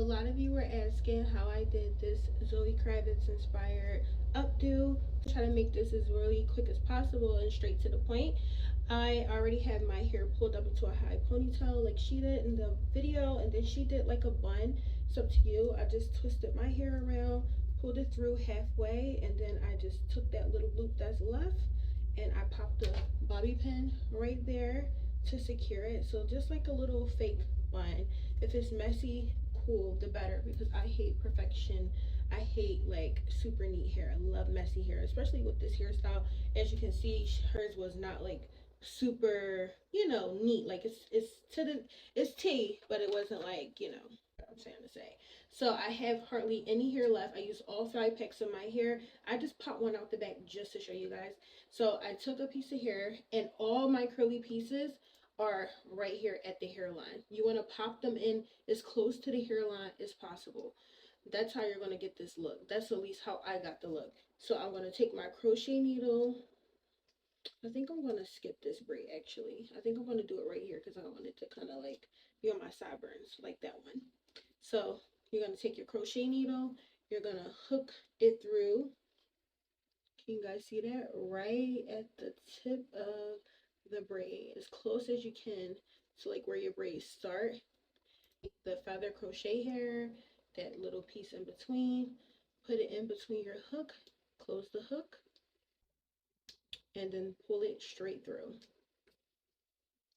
lot of you were asking how I did this Zoe Kravitz inspired updo. Try to make this as really quick as possible and straight to the point. I already have my hair pulled up into a high ponytail like she did in the video, and then she did like a bun. It's up to you. I just twisted my hair around, pulled it through halfway, and then I just took that little loop that's left and I popped the bobby pin right there to secure it. So just like a little fake bun. If it's messy, cool, the better, because I hate perfection. I hate like super neat hair. I love messy hair, especially with this hairstyle. As you can see, hers was not like super, neat. Like it's T, but it wasn't like, what I'm saying to say. So I have hardly any hair left. I used all 5 packs of my hair. I just popped one out the back just to show you guys. So I took a piece of hair, and all my curly pieces are right here at the hairline. You want to pop them in as close to the hairline as possible. That's how you're going to get this look. That's at least how I got the look. So I'm going to take my crochet needle. I think I'm going to skip this braid actually. I think I'm going to do it right here because I want it to kind of like be on my sideburns like that one. So you're going to take your crochet needle. You're going to hook it through. Can you guys see that? Right at the tip of the braid, as close as you can to like where your braids start. The feather crochet hair, that little piece in between, put it in between your hook, close the hook, and then pull it straight through.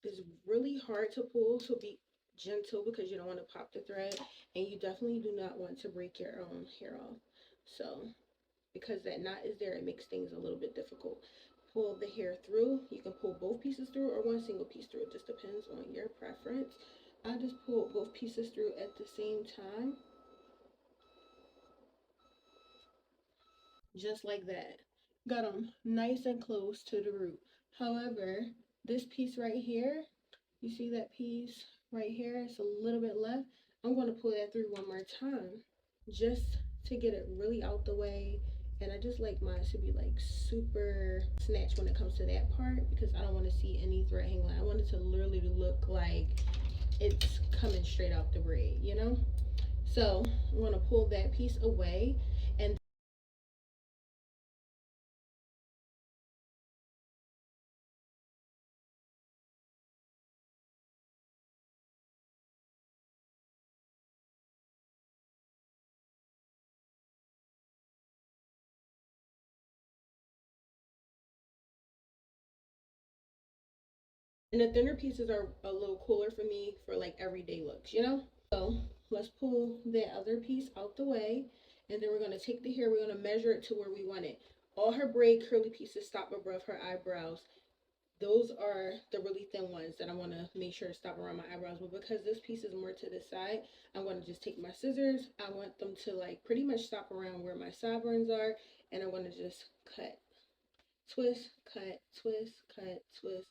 It's really hard to pull, so be gentle because you don't want to pop the thread, and you definitely do not want to break your own hair off. So because that knot is there, it makes things a little bit difficult. Pull the hair through. You can pull both pieces through or one single piece through. It just depends on your preference. I just pulled both pieces through at the same time, just like that. Got them nice and close to the root. However, this piece right here, you see that piece right here? It's a little bit left. I'm going to pull that through one more time just to get it really out the way. And I just like mine to be like super snatched when it comes to that part, because I don't want to see any thread hanging. I want it to literally look like it's coming straight out the braid, So I'm going to pull that piece away, and the thinner pieces are a little cooler for me for like everyday looks. So let's pull the other piece out the way, and then we're going to take the hair, we're going to measure it to where we want it. All her braid curly pieces stop above her eyebrows. Those are the really thin ones that I want to make sure to stop around my eyebrows. But because this piece is more to the side, I'm going to just take my scissors. I want them to like pretty much stop around where my sideburns are, and I'm going to just cut, twist, cut, twist, cut, twist,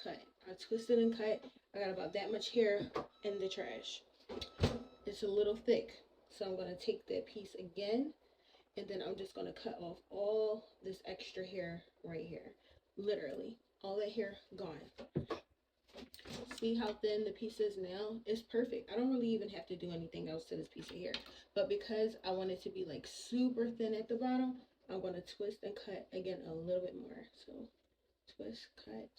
cut. I twisted and cut. I got about that much hair in the trash. It's a little thick, so I'm going to take that piece again, and then I'm just going to cut off all this extra hair right here. Literally all that hair gone. See how thin the piece is now? It's perfect. I don't really even have to do anything else to this piece of hair, but because I want it to be like super thin at the bottom, I'm going to twist and cut again a little bit more. So twist, cut,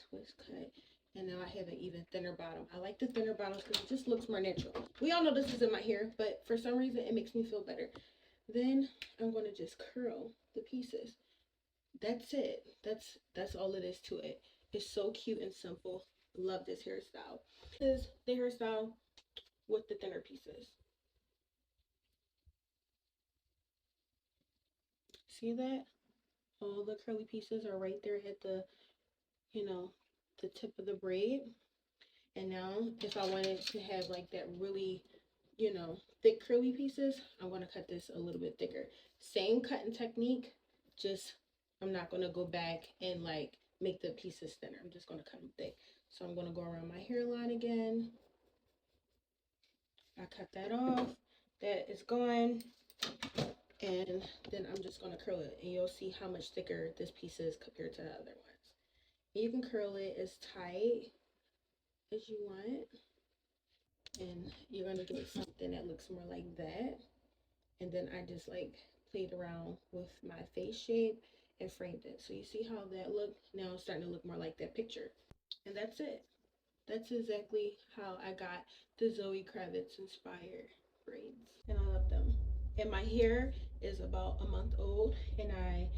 and now I have an even thinner bottom. I like the thinner bottoms because it just looks more natural. We all know this is in my hair, but for some reason it makes me feel better. Then I'm going to just curl the pieces. That's it. That's all it is to it. It's so cute and simple. Love this hairstyle. This is the hairstyle with the thinner pieces. See that? All the curly pieces are right there at the, the tip of the braid. And now if I wanted to have like that really, thick curly pieces, I'm going to cut this a little bit thicker. Same cutting technique, just I'm not going to go back and like make the pieces thinner. I'm just going to cut them thick. So I'm going to go around my hairline again. I cut that off. That is gone. And then I'm just going to curl it. And you'll see how much thicker this piece is compared to the other ones. And you can curl it as tight as you want. and you're gonna get something that looks more like that. And then I just like played around with my face shape and framed it. So you see how that looked? Now it's starting to look more like that picture. And that's it. That's exactly how I got the Zoe Kravitz inspired braids. And I love them. And my hair is about a month old, and I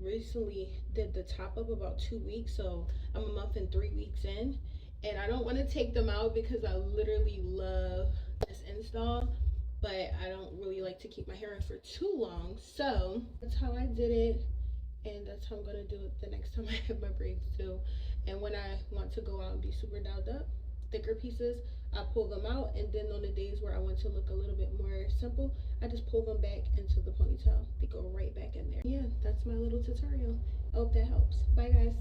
recently did the top up about 2 weeks, so I'm a month and 3 weeks in. And I don't want to take them out because I literally love this install, but I don't really like to keep my hair in for too long. So that's how I did it, and that's how I'm gonna do it the next time I have my braids too. And when I want to go out and be super dialed up, thicker pieces, I pull them out, and then on the days where I want to look a little bit more simple, I just pull them back into the ponytail. They go right back in there. Yeah, that's my little tutorial. I hope that helps. Bye guys.